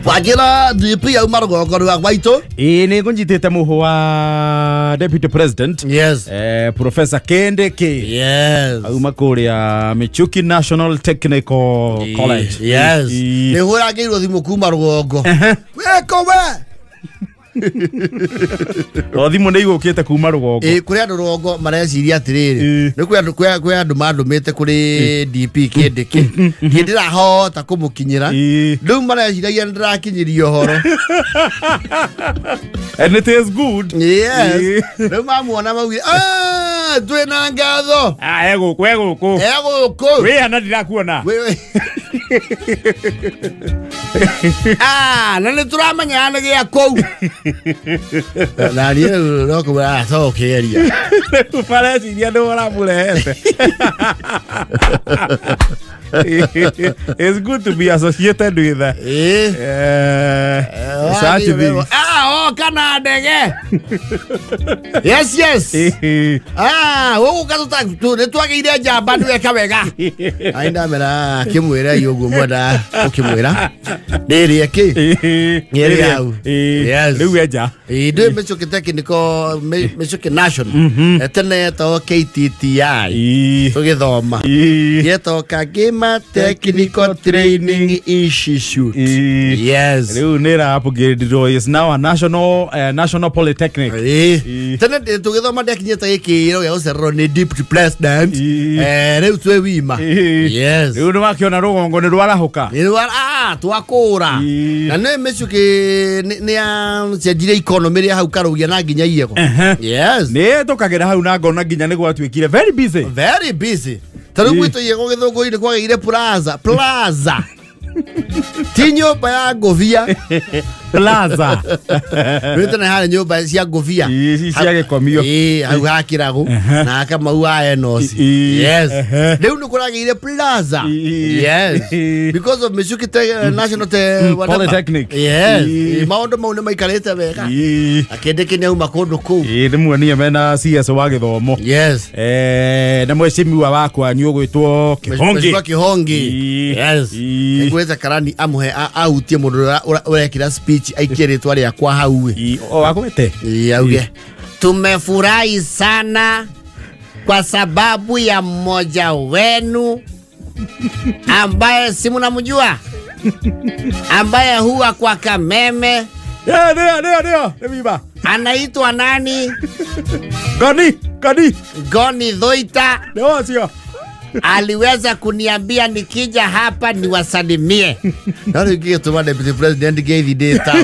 Wajira DP ya umarugo kwa waito. Ni kunjitete muho wa Deputy President. Yes. Professor Kindiki. Yes. Umakuria Michuki National Technical College. Yes. Ni hura giro thimu kuma rugongo. Weko we. Thimu nĩ igũkĩte kuma rũgongo. Kũrĩ andũ rũgongo mareciria atĩrĩrĩ. Nĩ kwĩ andũ mandũmĩte kũrĩ DP Kindiki. Ndirahota kũmũkinyĩra. Rĩu mareciragia nĩndĩrakinyĩria ũhoro. And it is good. Yes. Rĩu mamuona maugire twĩna ngatho. Egũkũ. Wĩhana ndirakuona. Na nĩ tũramenya nĩ gĩa kũu. Na niĩ no kũmwĩra acokeria. Mareciria nĩ ũramũrehete. It's good to be associated with such things. Kana ndege. Yes. Nĩ twagĩire njamba ndweka wega. Aina mera kimwĩra yoguo mwenda ukimwĩra. Ndĩrĩ ki. Nyeri hau. Yes. Rĩu enja. Ndĩ Michuki Technical Michuki National. Tene to KTTI. Tũgĩthoma. Yeto Kagima Technical Training Institute. Yes. Rĩu nĩ upgrade is now a national polytechnic. Tene tũgĩthoma ndĩkinyĩte gĩkĩro gĩa gũcererwo nĩ Deputy President. Rĩu twĩ wima. Yes. Rĩu nĩ wakiona rũgongo nĩ rwarahũka. Twakũra. Na nĩ Michuki nĩ cenjire economy ĩrĩa hau karũgia na nginya iego. Yes. Nĩ tũkagĩra hau na ngona nginya nĩ gwatuĩkire very busy. Very busy. Tarĩu gwitũ iego gĩthũngũ-inĩ kwagĩire plaza. Ti nyũmba ya ngũbia. Plaza. Rĩu na harĩ nyũmba cia ngũbia. Cia gĩkomio. Hau hakĩragũ na akamau wa Enos. Yes. Rĩu nĩ kũragĩire plaza. Yes. Because of Michuki National Polytechnic. Yes. Maũndũ mau nĩ maikarĩte wega. Akĩndĩkĩ nĩ auma kũndũ kũu. Rĩmuonie mena CS wa gĩthomo. Yes. Na mwecimiwa wakwa nĩ ũgwĩtwo Kĩhongi. Yes. Nĩngwĩta Karani amũhe ahutie mũndũ ũrekĩra speech aikie rĩtwa rĩakwa hau. Wakwete. Auge tumefurahi sana kwa sababu ya mmoja wenu ambaye si mnamjua, ambaye huwa kwa Kameme. Ndio. Anaitwa nani? Goni Dhoita. Ndio sio. Aliweza kuniambia nikija hapa niwasalimie. Ndio ningetuma Deputy President gave data.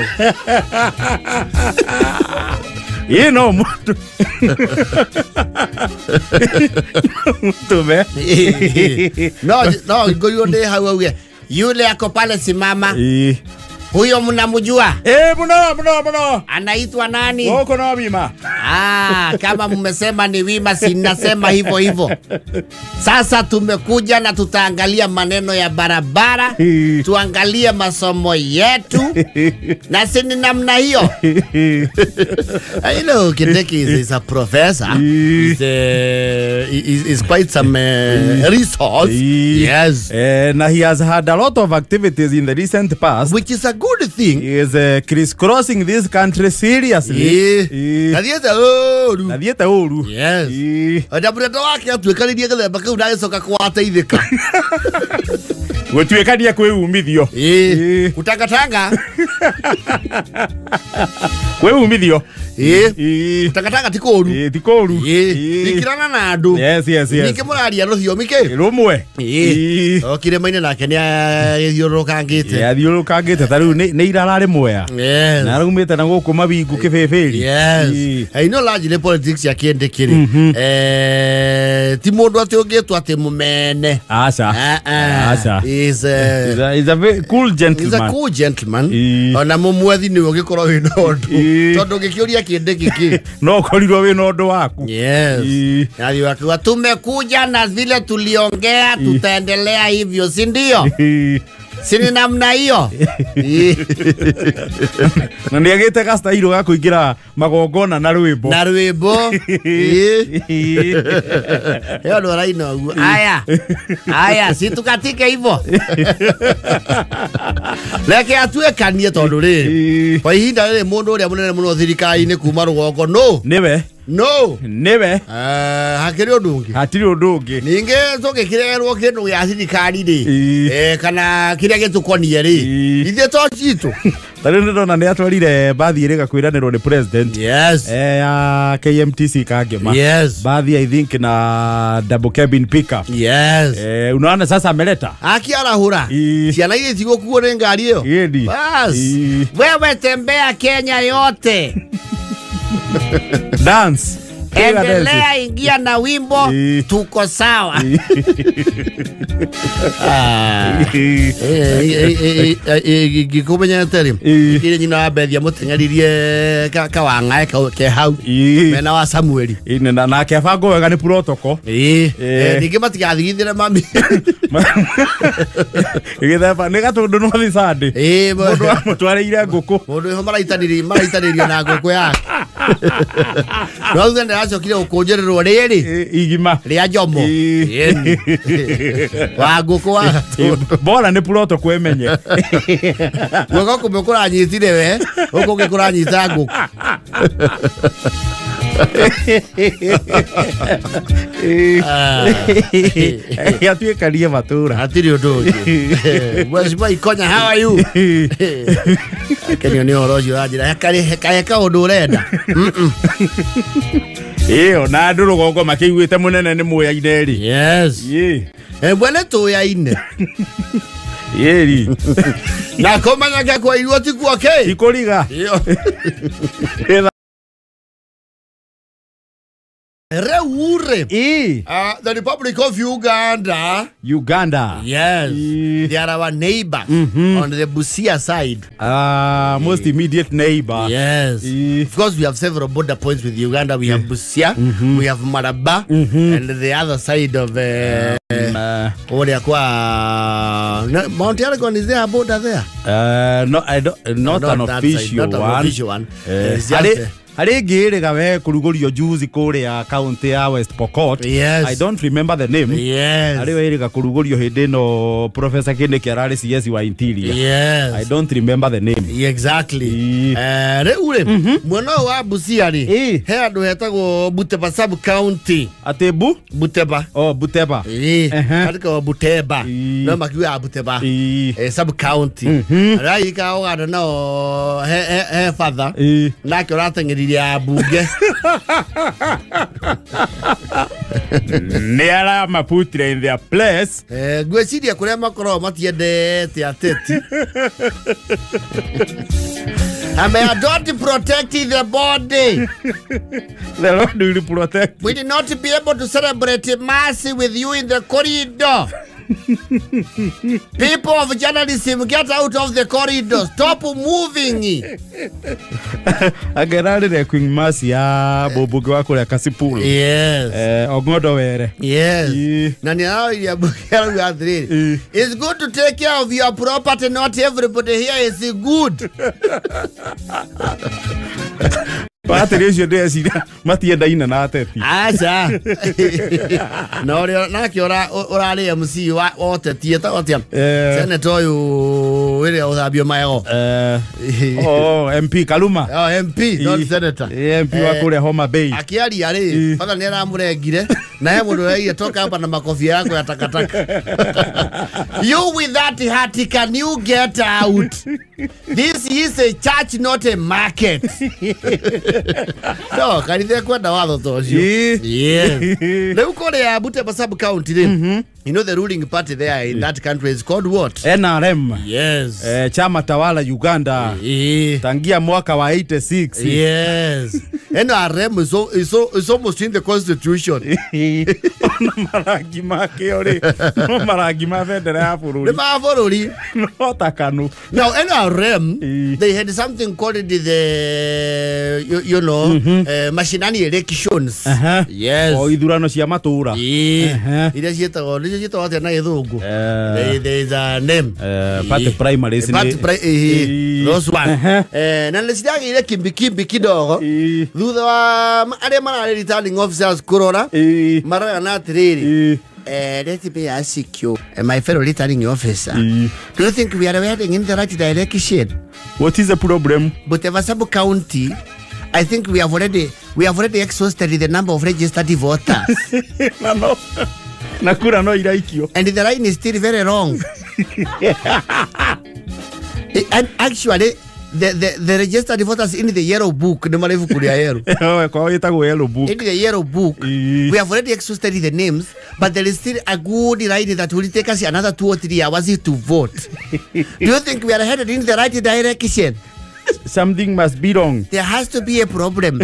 No mtu. Mtu No, ngoyo ndio hau yule ako pale simama. Huyo mnamjua? Mno. Anaitwa nani? Woko na Wima. Kama mmesema ni Wima, si nasema hivyo. Sasa tumekuja na tutaangalia maneno ya barabara, tuangalie masomo yetu, na si ni namna hiyo. I know Kindiki is a professor. He's quite some resource. Yes. And he has had a lot of activities in the recent past, which is a good thing. He is crisscrossing this country seriously. Nathiete uru. Yes. Ndabũrenda wake atuĩkanĩrie gĩthemba kĩu ndagĩcoka kũwateithĩka. Gũtuĩkania kwĩumithio. Kutangatanga. Kwĩumithio. Kutangatanga ti kũũru. Ti kũũru. Ikirana na andũ. Yes. Ningĩ mũraria rũthiomi kĩ? Rũmwe. Kĩrĩma-inĩ nake nĩ agĩthiũrũrũkangĩte. Athiũrũrũkangĩte ta rĩu nĩ irararĩ moya. Yes. Na raumĩte na gũkũ mabingu kĩbĩbĩri. Yes. No largely politics ya Kindiki rĩ. Ti mũndũ atĩ ũngĩtwo atĩ mũmene. Aca. He's a very cool gentleman. He's a cool gentleman. Ona mũmwethi nĩ ũgĩkorwo wĩna ũndũ. Tondũ ũngĩkĩũria Kindiki kĩ? No ũkorirwo wĩna ũndũ waku. Yes. Yaani wakiwa tumekuja na vile tuliongea tutaendelea hivyo, si ndio? Sini namna hiyo. Na ndiagite gastairo ga kuingira magongona na rwimbo. Na rwimbo. Yo ndo raino. Aya, si tukatike hivyo. Leke atue kanie tondu ri. Kwa ihinda ri mundu uria munene muno thirikari-ini kuma rugongo Niwe. Niwe. Hakiri ndungi. Hatiri ndungi. Ninge tugikirerwo kindu ya thirikari ri. Kana kiria gitukonie ri. Ithe to citu. Tari ndona ni atwarire bathi iri gakwiranirwo ni president. Yes. Ya KMTC kangema. Yes. Bathi I think na double cabin pickup. Yes. Unaona sasa ameleta. Akiarahura. Ciana ile zigokua ni ngari hiyo. Bas. Wewe tembea Kenya yote. Dance. Endelea, ingia na wimbo, tuko sawa. Gikumenya teri. Ile nyina abethia mutengaririe kawanga ke hau. Mena wa Samueli. Ine na ke fango wega ni protocol. Ninge matigathigithire mami. Igitheba ni gatundu no thicandi. Mundu amutwareire nguku. Mundu ho maraitaniririo na nguku yake. Rauga ndacokire ukunjererwo riri igima ria njomo wa nguku wa bora ni puroto kwemenye gweko kumukura nyitire we ukugikura nyita nguku yatuikarie matura hatiri undu Mheshimiwa Ikonya, how are you? Kenyo ni orojo ajira kayeka undu urenda na andu rugongo makiguite munene ni muya-ine ri. Yes. Bwana tuya-ine. Yeri. Na komanya kwa irio tiku okay. Ikoriga. Reure. The Republic of Uganda. Yes. They are our neighbors on the Busia side. Most immediate neighbor. Yes. Of course, we have several border points with Uganda. We have Busia, we have Maraba, and the other side of Mount Elgon. Is there a border there? No, I don't. Not an official one. Not an official one. Hari ngiriga we kurugurio juzi kuri ya county ya West Pokot. Yes. I don't remember the name. Yes. Hari we iriga kurugurio hindi no Professor Kindiki arari CS wa interior. Yes. I don't remember the name. Exactly. Reure mwana wa Busia ri he andu hetagwo Buteba sub county. Atebu Buteba. Oh, Buteba. Ariko Buteba. No makiwa Buteba. Sub county. Rai ka ogada no he father. Na ke ratengeri ya bunge. Niara maputire in their place. Gweciria kuria makoro matiendete ateti. I mean, don't protect the body. The Lord will protect. We did not be able to celebrate Mercy with you in the corridor. People of journalism, get out of the corridor. Stop moving. Agerarire Queen Mercy ya bobuge wako ya Kasipulu. Yes. Ogodo were. Yes. Nani hao ya bugera ya three. It's good to take care of your property. Not everybody here is good. Patricio Desi matienda ina na ateti. Acha. No na kiora orale MC wa oteti eta otia. Senator yu wile uthabio mayo. MP Kaluma. MP not senator. MP wa kule Homa Bay. Akiari ari mpaka ni aramurengire na he mundu yeye toka hapa na makofia yako ya takataka. You with that hat, can you get out? This is a church, not a market. No, kanitha kwenda watho tocio. Yes. Leo kore ya Buteba sub county then. You know the ruling party there in that country is called what? NRM. Yes. Chama tawala Uganda. Tangia mwaka wa 86. Yes. NRM is almost in the constitution. marangi make ori no marangi ma bendera ya bururi The Mavoruri. no takanu Now, NRM, they had something called the, you know, mashinani elections. Yes. o ithurano cia matura Iria cietagwo atĩa na gĩthũngũ. There is a name. party primaries Those one. Na nĩ ciragĩire kimbikimbi kidogo thutha wa arĩa mararĩ returning officers kũrora maraga na atĩrĩrĩ. Let me ask you, my fellow returning officer, do you think we are heading in the right direction? what is the problem But Evasabu County, I think we have already exhausted the number of registered voters. no nakura no iraikio And the line is still very long. And actually, the registered voters in the yellow book, no matter yellow. kwa yetagwo yellow book In the yellow book, we have already exhausted the names, but there is still a good line that will take us another 2 or 3 hours to vote. Do you think we are headed in the right direction? something must be wrong There has to be a problem.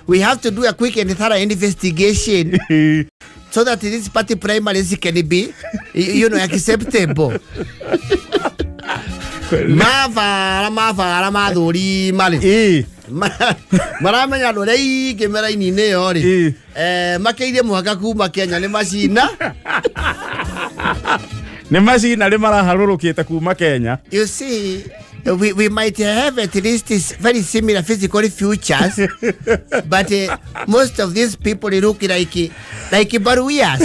We have to do a quick and thorough investigation so that this party primaries can be, you know, acceptable. Mavara madhuri mali. Maramenya no rei kemera inine yori. Makeire muhaka kuma Kenya ni machina. ni machina ri maraharurukite kuma Kenya You see, we might have at least very similar physical features, but most of these people look like Baruias.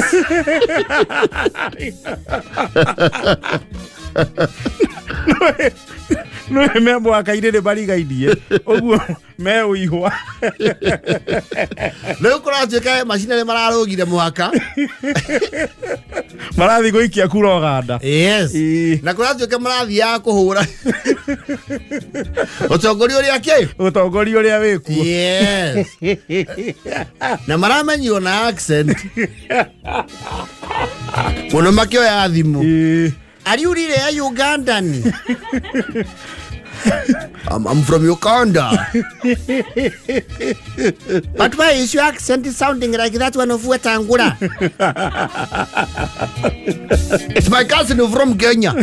no me mwaka ire bari gaidie oguo me uihwa Leo kuna tuka machine le mararugire mwaka. marathi goikia kura oganda Yes. Na kuna tuka marathi ya kuhura. Otongori uri ake? utongori uria wiku Yes. Na maramenyo na accent. Muno makio ya thimu. Are you really a Ugandan? I'm from Uganda. But why is your accent sounding like that one of Wetangula? It's my cousin from Kenya.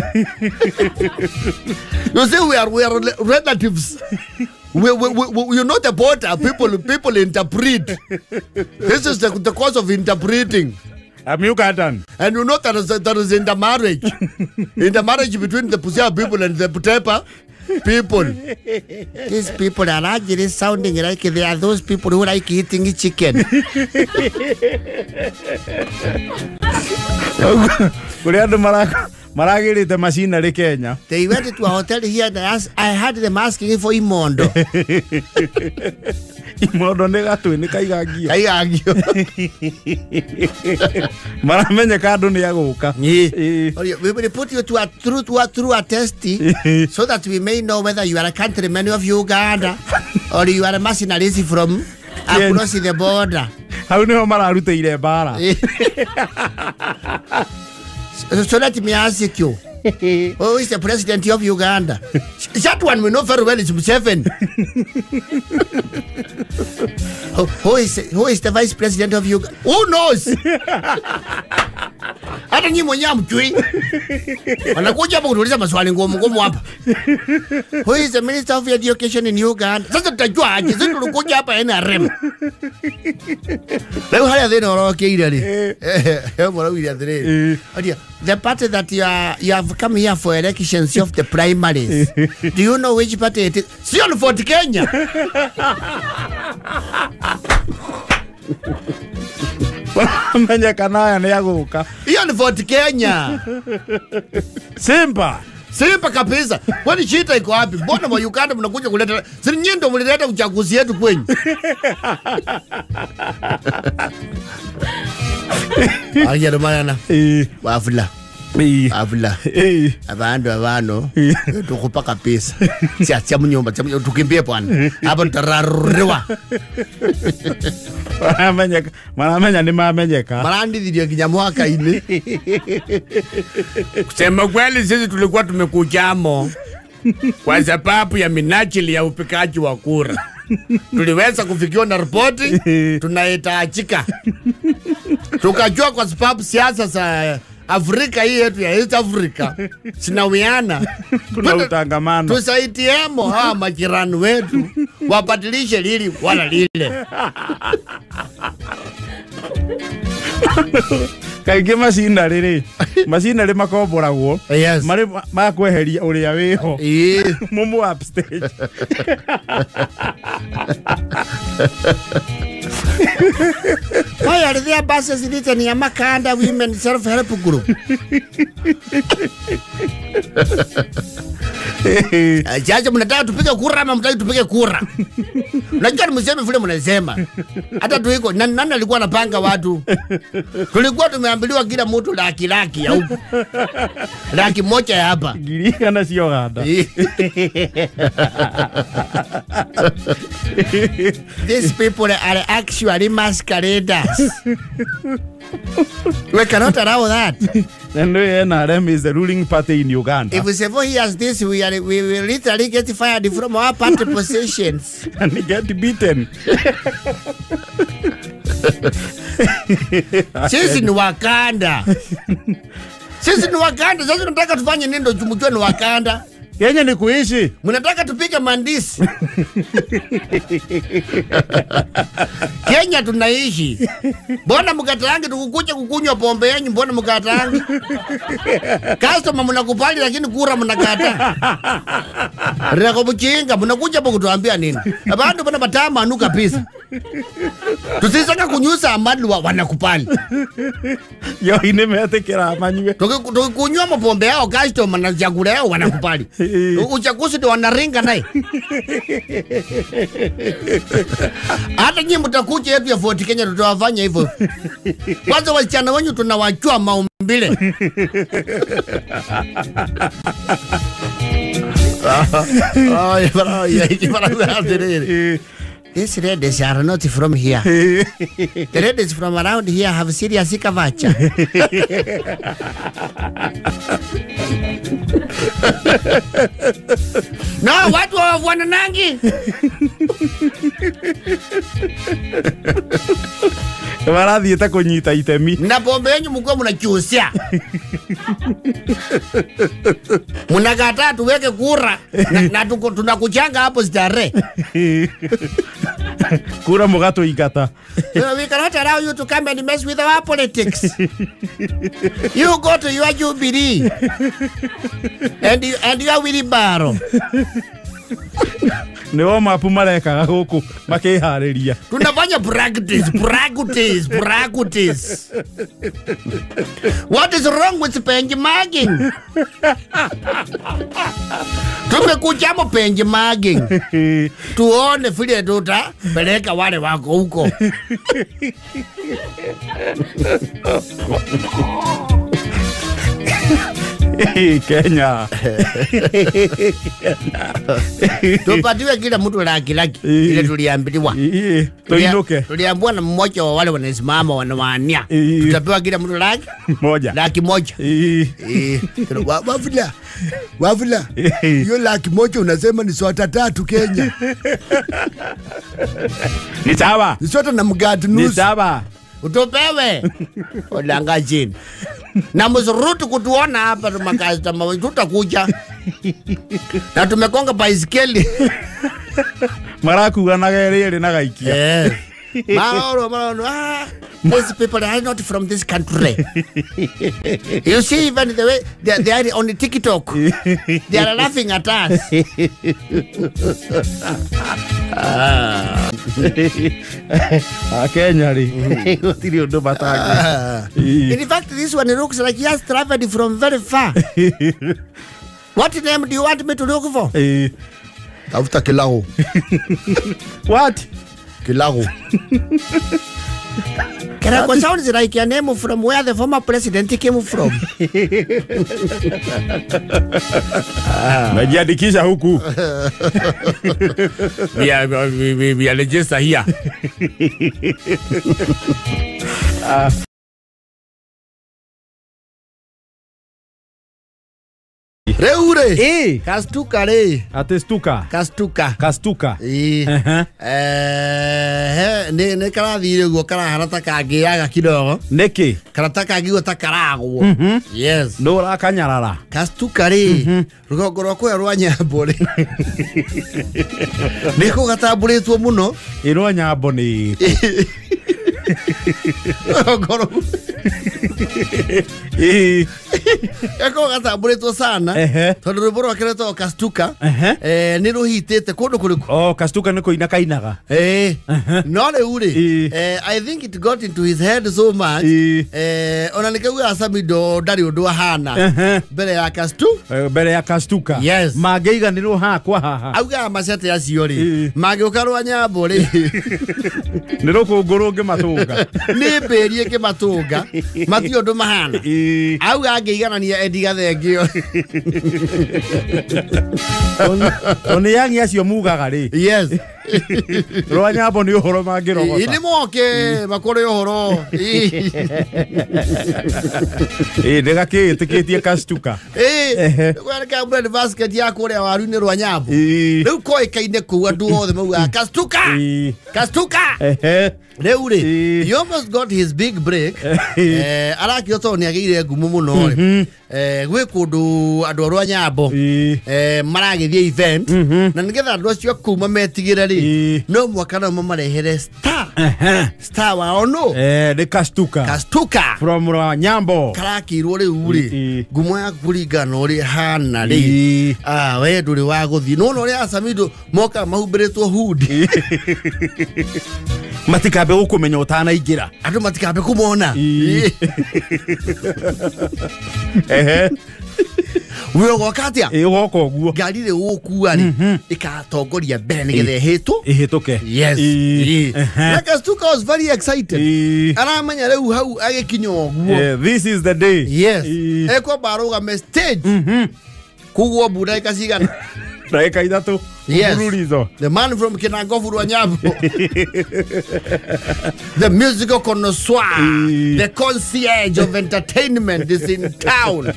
You see, we are relatives. You're not a border. People interpret. This is the cause of interpreting. I'm Ugandan. And you know that is intermarriage. Intermarriage between the Pusia people and the Putepa people. These people are actually sounding like they are those people who like eating chicken. Maragirite machinery Kenya. They went to a hotel here and I had them asking for Imondo. Imondo ne gatu ni kaigagio. Kaigagio. Maramenya kadu ni yaguka. We will put you through a test so that we may know whether you are a countryman of Uganda or you are a mercenary from across the border. Hau niho mararutĩire mbara. So let me ask you. Who is the president of Uganda? That one we know very well is Museveni. Who is the vice president of Uganda? Who knows? Hata nyinyi mwenyewe mjui. Wanakuja hapa kuuliza maswali ngumu hapa. Who is the minister of education in Uganda? Sasa tutajua aje? Sisi tulikuja hapa NRM. Leo hali ya orokeire ri. Mwana wili athiri. The party that you have come here for elections of the primaries. Do you know which party it is? Sio ni Fort Kenya. Menya kanaya ni yaguka. Hiyo ni Fort Kenya. Simba kabisa. Kwani shida iko wapi? Mbona wa Uganda mnakuja kuleta? Si nyinyi ndio mlileta uchaguzi yetu kwenyu. Aya mayana. Wafula. Avula. Abantu tukupaka pesa. Siacha mnyomba, tukimbie bwana. Hapa tutararua. Maramenya ni mamenyeka. Marandi ndio kinyamwaka ile. Kusema kweli sisi tulikuwa tumekujamo kwa sababu ya minajili ya upikaji wa kura. Tuliweza kufikiwa na ripoti tunahitajika. Tukajua kwa sababu siasa za Afrika hii yetu ya East Africa sinawiana. Kuna utangamano. Tusaidiemo hawa majirani wetu wabadilishe lili wala lile. Kaingĩ macina rĩrĩ macina rĩ makomboragwo marĩ makweheria ũrĩa wĩho mumu upstage. Why are there buses written ya Makanda Women Self-Help Group? Jaja mnataka tupige kura ama mtaki tupige kura? Unajua mseme vile mnasema. Hata tuiko nani alikuwa anapanga watu? Tulikuwa tumeambiliwa kila mtu laki ya huko. Laki moja ya hapa. Giria na sio gada. These people are actually masqueraders. We cannot allow that. And NRM is the ruling party in Uganda. If Sevo hears this, we will literally get fired from our party positions. And get beaten. Sisi ni Wakanda. Sisi ni Wakanda. Sasa tunataka tufanye nini ndio tumjue ni Wakanda? Kenya ni kuishi. Mnataka tupige mandisi. Kenya tunaishi. Mbona mkataange tukukuja kukunywa pombe yenu, mbona mkataange? Customer mnakubali lakini kura mnakata. Reko mchinga mnakuja hapo kutuambia nini? Abantu bana batama anuka pesa. Tusisaka kunyusa amani wanakubali. Yo inemetekera amanywe. Tukunywa pombe yao customer na chakula yao wanakubali. Uchaguzi ndio wanaringa naye. Hata nyinyi mtakuja yetu ya Fort Kenya tutawafanya hivyo. Kwanza wasichana wenyu tunawachua maumbile. These ladies are not from here. The ladies from around here have serious kavacha. No, watu wananangi. Marathiĩte kũnyita itemi. Na pombe yenyu mko mnachusia. Mnakataa tuweke kura na tunakuchanga hapo stare. Kura mugato igata. We cannot allow you to come and mess with our politics. You go to your Jubilee. and you are Willy Barrow. Nĩo mapu marekaga gũkũ makĩharĩria. Tunafanya practice. What is wrong with benchmarking? Tumekuja mo benchmarking. Tuone vile tutapeleka wale wako huko. Kenya. Tupatiwe kila mtu laki ile tuliambiwa. Tuliambiwa na mmoja wa wale wanasimama wanawania. Tutapewa kila mtu laki moja. Wafula. Hiyo laki moja unasema ni swata tatu Kenya. Ni sawa. Ni swata na mgati nusu. Ni sawa. Utopewe. Olanga chini. Na msurutu kutuona hapa makastama tutakuja. Na tumekonga baisikeli. Marakuga na gerere na gaikia. Mauro. These people are not from this country. You see even the way they are on the TikTok. They are laughing at us. Kenya ri. Tiri ndo batanga. In fact, this one looks like he has traveled from very far. What name do you want me to look for? Tafuta Kilago. What? Kilago. Kirago sounds like a name from where the former president came from. Najiandikisha huku. We are registered here. Reure. Kastuka re. Atestuka. Kastuka. Ne karathire guo karahana kangiaga kidogo. Neki. Karata kangigo takaragwo. Yes. No ra kanyarara. Kastuka re. Rugongo rwako rwa Nyambo re. Niko gatamburitwo muno. Irwa Nyambo ni. Goro. Eko gatamburitwo sana. Tondu rwimbo rwake rwetagwo Kastuka. Ni ruhitite kundu kuriku. Oh, Kastuka niko ina kainaga. No riu ri. I think it got into his head so much. Ona nikauga Samido ndari undu ahana. Mbere ya mbere ya Kastuka. Yes. Mangeiganirwo hakwa haha. Auga macete acio ri. Magiuka rwa Nyambo ri. Ni rukungurunge matunga. Ni mberie ke matunga. Mati undu mahana. Auga angeiganania Eddie Gathengio. Oni yangi acio mugaga ri. Yes. Rwa Nyambo ni uhoro mangirogota. Ini moke makore uhoro. Ndega tikitie Kastuka. Kwa ka bread basket ya kore waru ni Rwa Nyambo. Riu koikaine ku andu othe mauga Kastuka. Kastuka. Reure. He almost got his big break. Arakioto ni agire ngumu muno ri. Gwe kundu andu Rwa Nyambo maragithie event na nigetha andu acio kuma metigire ri no mwaka no marehere star wao no the Kastuka from Rwa Nyambo karakirwo riu ri ngumo ya kuringana uri hana ri we nduri wa guthi no ri Samido moka mahumbiritwo hudi matikabe gukumenya utanaingira andu matikabe kumona Uyo gokatia goko guo gari re ukua ri ikatongoria mbere nigethe ihituke yes na Kastuka was very excited aramenya riu hau agikinyo guo this is the day yes eko baruga me stage kugwo buda ikasigana Daika idatu Mfululizo. The man from Kinangofu Rwa Nyambo. The musical connoisseur, the concierge of entertainment is in town.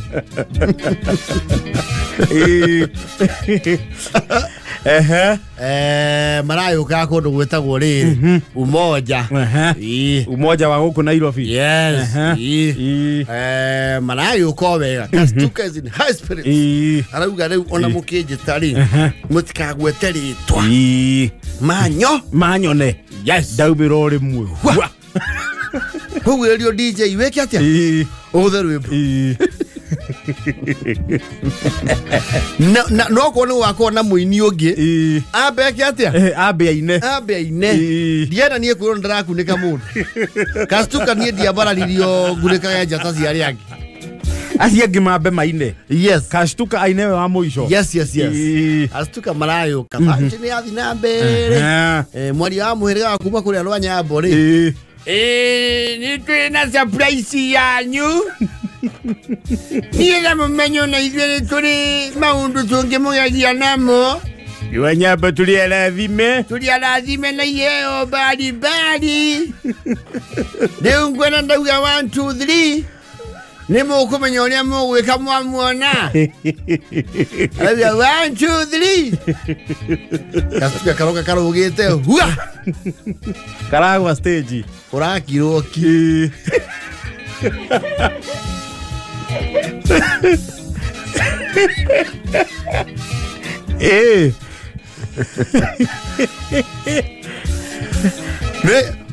Marayo kako ndo gwetagwo riri Umoja. Umoja wa guku Nairobi. Yes. Marayo ko wega. Kastuka is in high spirits. Arauga riu ona mukinje tari mutikagwete ritwa. Manyo ne. Yes. Daubiro rimwe. Huwe rio DJ weke atia? Other way. No kono wako na muini ungi abe ki atia abe ine diana nie kuyo ndarakunika mundu Kastuka nie diabara lirio gureka ya jata cia ri angi acia ngimambe maine yes Kastuka aine wa muico yes Kastuka marayo kabanji ni athi na mbere mwari wa muhirega kuma kuri Rwa Nyambo ri ni twina surprise yanyu Niye mumenyo na izwele tuli maundu tunge muyagia namo Rwa Nyambo tuliarazime na yeo badi Deungwena ndauga 1, 2, 3 Nemo kumenya ulia muwe kama muona Alabia 1, 2, 3 Kastuka karoka karogete Hua Karagwa stage Kuraki roki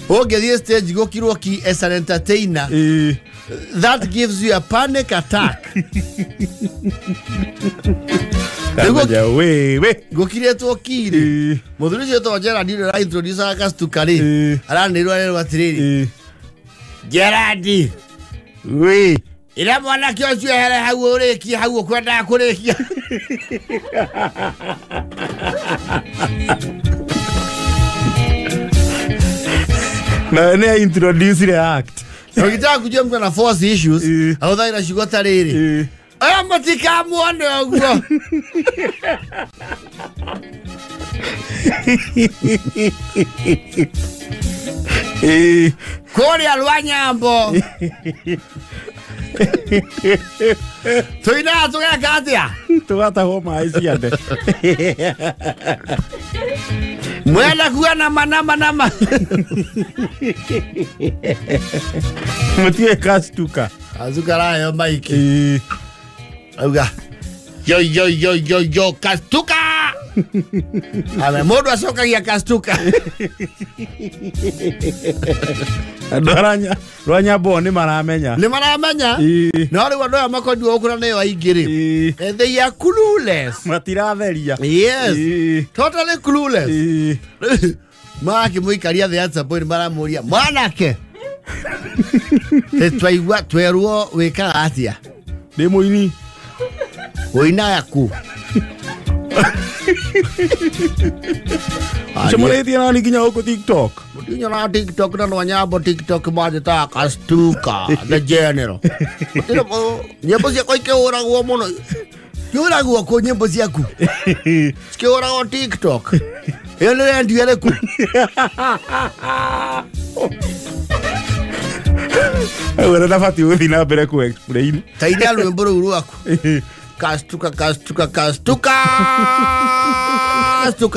Oge stage go Kiroki as an entertainer that gives you a panic attack. Go kireto kiri Muthuri to Gerard ni introduce Kastuka ri aranirwa atiriri Gerard ila mwana kio cio here hau uriki hau kwenda kurikia na ne introduce the act ukitaka kujua mtu ana force issues au dhaira shigota riri aya matika muone ogwo kuri Rwa Nyambo Tuina tugekatia. Tugata homa iciande. Mwela kuwa nama. Mutie kastuka. Azukara yo maiki. Auga. Yo kastuka. Ame modu asoka ya kastuka. Rwanya bo ni maramenya. Ni maramenya? No ri wado amakodu okura ne wa igiri. They are clueless. Matiratheria. Yes. Totally clueless. Maki muikaria the answer point maramuria. Mwanake. Twaigua tweruo wika atia. Ndi muini. Oina yaku. Chomole tia na kinya huko TikTok. Kinya na TikTok na wanyabo TikTok majeta kastuka the general. Nyimbo cia koike ora guo muno. Yura guo ko nyimbo ciaku. Ske ora go TikTok. Ele ndiere ku. Agora na fati uthi na mbere ku explain. Taida rwimbo ruru aku. Kastuka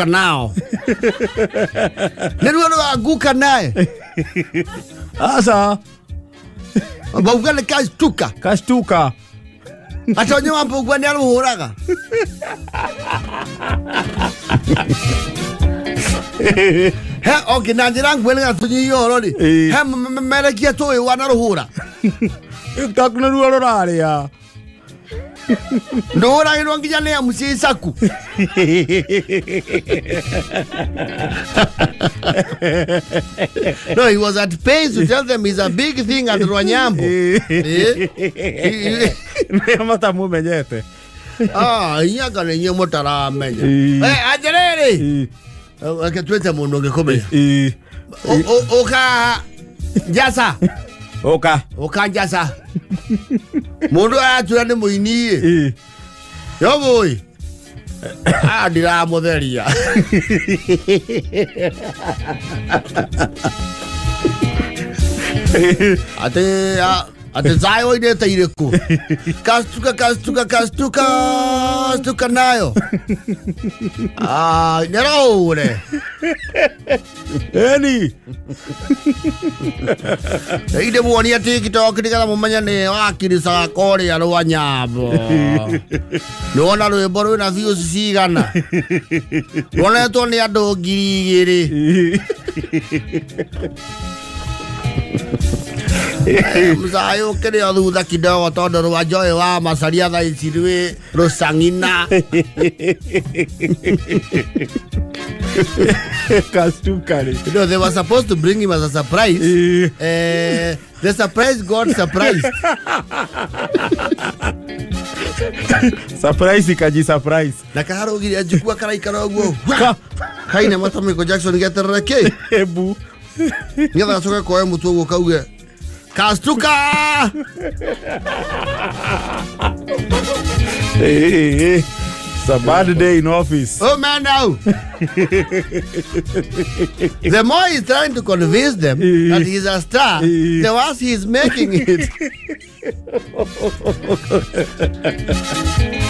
now. Nero aguka nae. Asa. Baugale kastuka. Atonyo ampo ni aruhuraga. He okay nanjira ngwele atonyo yorori. He melekia to wana ruhura. TikTok na ruoro raria. Ndora ino nginya ne amusisaku. No, he was at pains to tell them he's a big thing at Rwanyambo. Mata mumenyete. Iyaga ne nyemo taramenya. Ajerere. Akatweta muno ngekome. Oka jasa. Oka jasa. Mundu atura ni muini. Yo boy. Ndira mutheria. Ate zayo ide taireku. Kastuka nayo. Nero. Eni. Ide muoni TikTok ndikala mumanya ne wakirisa kore ya Rwanyambo. Nona rwimbo rwina views cigana. Ronetwo ni andu 2,000. Mzayo kere athutha kidogo tondu Rwanjoe wa macaria thaa ici rwi Rusang'ina. Kastuka. You know, they were supposed to bring him as a surprise. The surprise got surprised. Surprise kaji surprise. Na kaharo giri ajukua karaikara guo. Kaina mata Michael Jackson getereke. Ebu. Ngetha soka koe mutu guo kauge. Kastuka! Hey. It's a bad day in office. Oh man, now. The more he's trying to convince them that he's a star, the worse he's making it.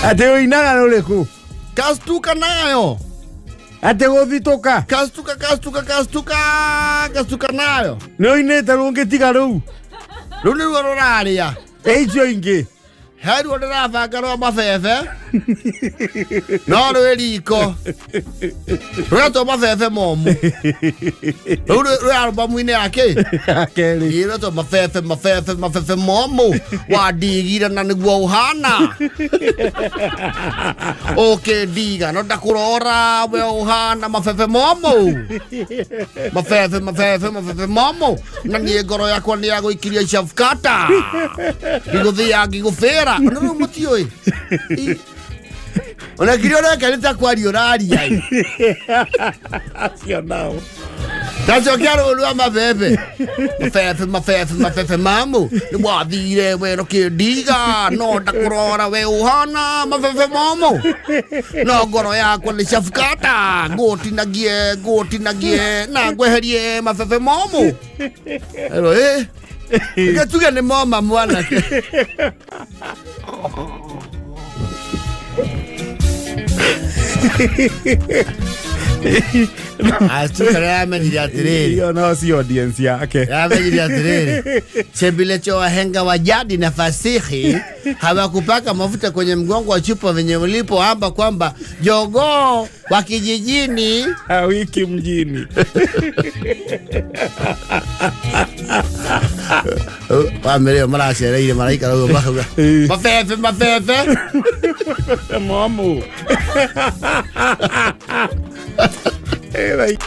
Ateo inaga noleku. Kastuka nayo. Ateo vitoka. Kastuka nayo. No ineta lunge tigaru. Luni wararia. Ejo inge. Hadu wadara fakaro mafefe. No riko. Rato mafefe momu. Ru album ine ake. Akeli. Rato mafefe momu. Wadigira na niguo uhana. Okay diga no dakurora we uhana mafefe momu. Mafefe momu. Na ni goro yakwa ni yago ikiria shafkata. Niguthia ngigufera. Ono mutio e. Ona kiriona kaleta kwa rioraria. Asio nao. Tacho kiaro lwa mabebe. Mafefe mamu. Ni wathire we no kidiga no dakurora we uhana mafefe mamu. No goro yakwa ni shafkata. Goti nagie na gweherie mafefe mamu. Ero Ikatuga ni moma mwana. Astukara amenijatiri. Hiyo no si audience yake. Amenijatiri. Chebilecho wahenga wa jadi na fasihi hawakupaka mafuta kwenye mgongo wa chupa venye ulipoamba kwamba jogoo wa kijijini hawiki mjini. Wameleo mara sherehe malaika roho bahuga. Mafefe. Mamu. Hey, like